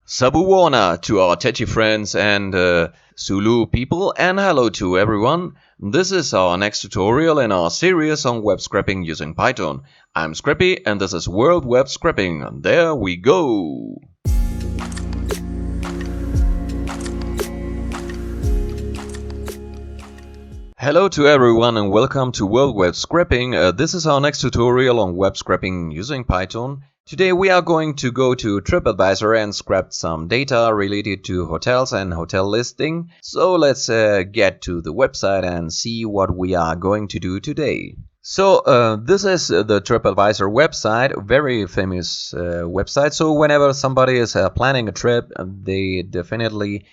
Sabuwana to our Techi friends and Zulu people, and hello to everyone. This is our next tutorial in our series on web scraping using Python. I'm Scrappy and this is World Web Scraping. And there we go! Hello to everyone and welcome to World Web Scraping. This is our next tutorial on web scraping using Python. Today we are going to go to TripAdvisor and scrap some data related to hotels and hotel listing. So let's get to the website and see what we are going to do today. So this is the TripAdvisor website, very famous website. So whenever somebody is planning a trip, they definitely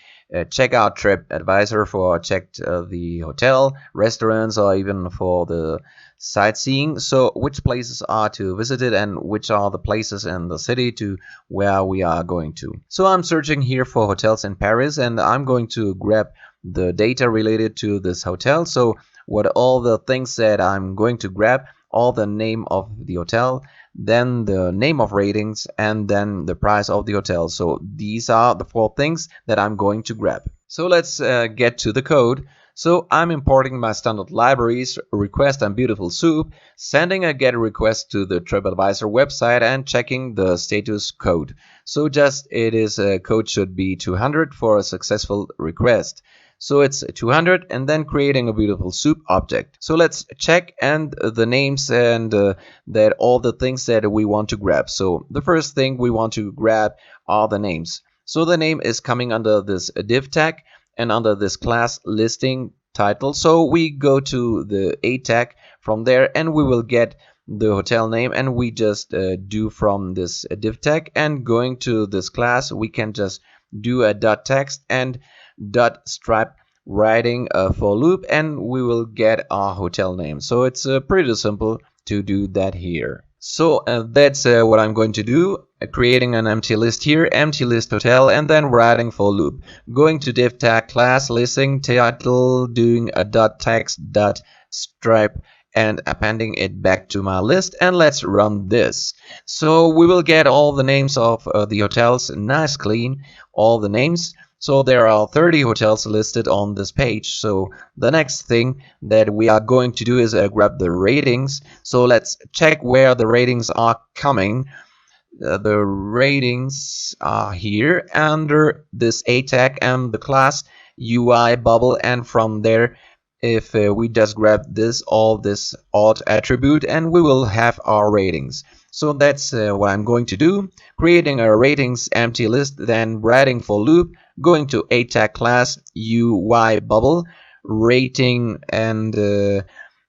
check out TripAdvisor for the hotel, restaurants, or even for the sightseeing. So which places are to visit it and which are the places in the city to where we are going to. So I'm searching here for hotels in Paris and I'm going to grab the data related to this hotel. So what all the things that I'm going to grab, all the name of the hotel, then the name of ratings, and then the price of the hotel. So these are the 4 things that I'm going to grab. So let's get to the code. So I'm importing my standard libraries, request and beautiful soup, sending a GET request to the TripAdvisor website and checking the status code. So just code should be 200 for a successful request. So it's 200 and then creating a beautiful soup object. So let's check and the names and that all the things that we want to grab. So the first thing we want to grab are the names. So the name is coming under this div tag and under this class listing title. So we go to the A tag from there and we will get the hotel name and we just do from this div tag, and going to this class we can just do a dot text and dot stripe writing a for loop and we will get our hotel name. So it's pretty simple to do that here. So that's what I'm going to do, creating an empty list here, empty list hotel, and then writing for loop. Going to div tag class listing title, doing a dot text dot stripe and appending it back to my list, and let's run this. So we will get all the names of the hotels, nice clean, all the names. So there are 30 hotels listed on this page. So the next thing that we are going to do is grab the ratings. So let's check where the ratings are coming. The ratings are here under this A tag and the class UI bubble, and from there if we just grab this alt attribute and we will have our ratings. So that's what I'm going to do, creating a ratings empty list, then writing for loop, going to A tag class UI bubble rating, and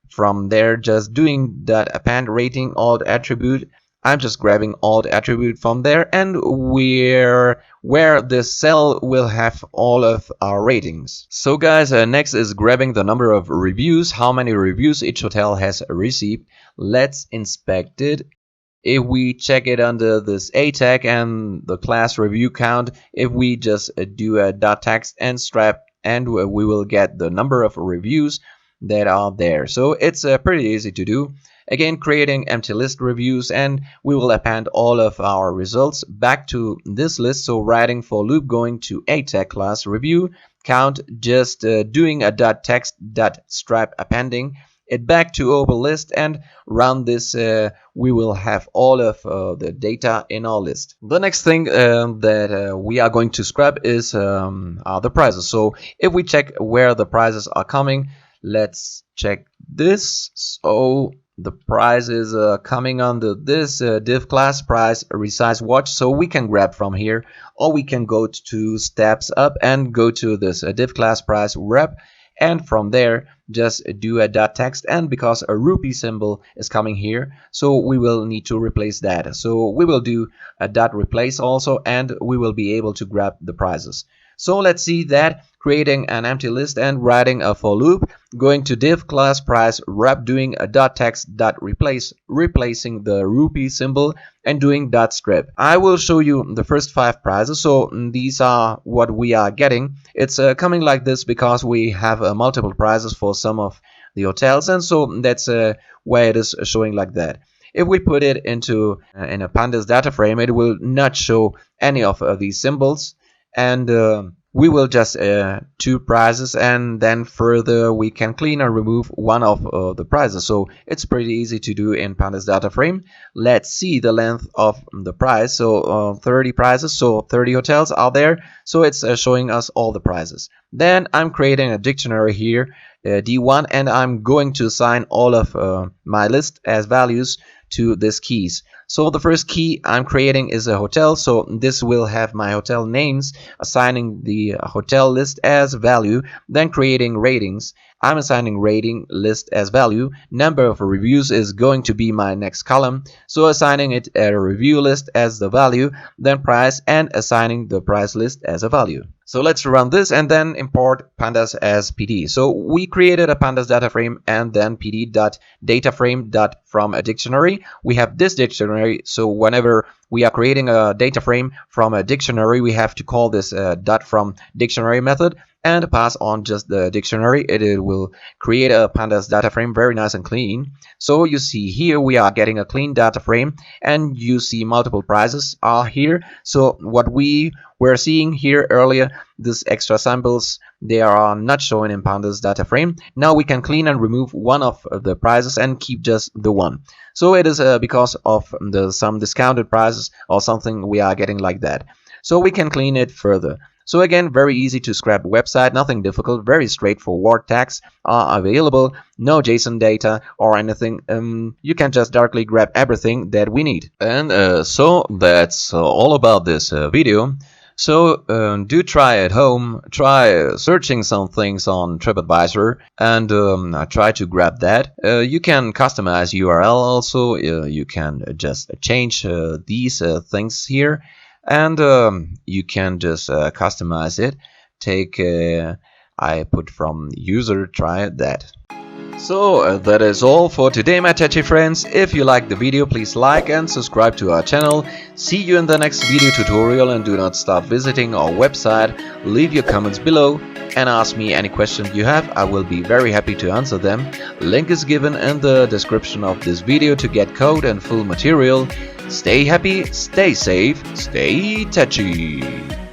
from there just doing that append rating alt attribute. I'm just grabbing alt attribute from there, and where this cell will have all of our ratings. So guys, next is grabbing the number of reviews, how many reviews each hotel has received. Let's inspect it. If we check it under this A tag and the class review count, if we just do a dot text and stripe, and we will get the number of reviews that are there. So it's pretty easy to do. Again, creating empty list reviews, and we will append all of our results back to this list. So writing for loop, going to A tag class review count, just doing a dot text dot stripe appending it back to over list, and run this. We will have all of the data in our list. The next thing that we are going to scrap is are the prices. So if we check where the prices are coming, let's check this. So the price is coming under this div class price resize watch. So we can grab from here, or we can go to steps up and go to this div class price rep, and from there just do a dot text, and because a rupee symbol is coming here, so we will need to replace that. So we will do a dot replace also, and we will be able to grab the prices. So let's see that, creating an empty list and writing a for loop, going to div class price wrap, doing a dot text dot replace, replacing the rupee symbol, and doing dot strip. I will show you the first 5 prices. So these are what we are getting. It's coming like this because we have multiple prices for some of the hotels, and so that's why it is showing like that. If we put it into in a pandas data frame, it will not show any of these symbols, and we will just two prices, and then further we can clean and remove one of the prices. So it's pretty easy to do in pandas data frame. Let's see the length of the price. So 30 prices, so 30 hotels are there, so it's showing us all the prices. Then I'm creating a dictionary here, D1, and I'm going to assign all of my list as values to these keys. So the first key I'm creating is a hotel, so this will have my hotel names, assigning the hotel list as value, then creating ratings. I'm assigning rating list as value. Number of reviews is going to be my next column, so assigning it a review list as the value, then price, and assigning the price list as a value. So let's run this and then import pandas as PD. So we created a pandas data frame and then pd.dataframe.from a dictionary. We have this dictionary, so whenever we are creating a data frame from a dictionary, we have to call this dot from dictionary method and pass on just the dictionary. It will create a pandas data frame very nice and clean. So you see here we are getting a clean data frame, and you see multiple prices are here. So what we were seeing here earlier, these extra symbols, they are not shown in pandas data frame. Now we can clean and remove one of the prices and keep just the one. So it is because of some discounted prices or something we are getting like that. So we can clean it further. So again, very easy to scrap a website, nothing difficult, very straightforward. Tags are available, no JSON data or anything. You can just directly grab everything that we need. And so that's all about this video. So do try at home, try searching some things on TripAdvisor, and try to grab that. You can customize URL also. You can just change these things here, and you can just customize it. Take I put from user, try that. So that is all for today, my touchy friends. If you liked the video, please like and subscribe to our channel. See you in the next video tutorial, and do not stop visiting our website. Leave your comments below and ask me any questions you have. I will be very happy to answer them. Link is given in the description of this video to get code and full material. Stay happy, stay safe, stay touchy.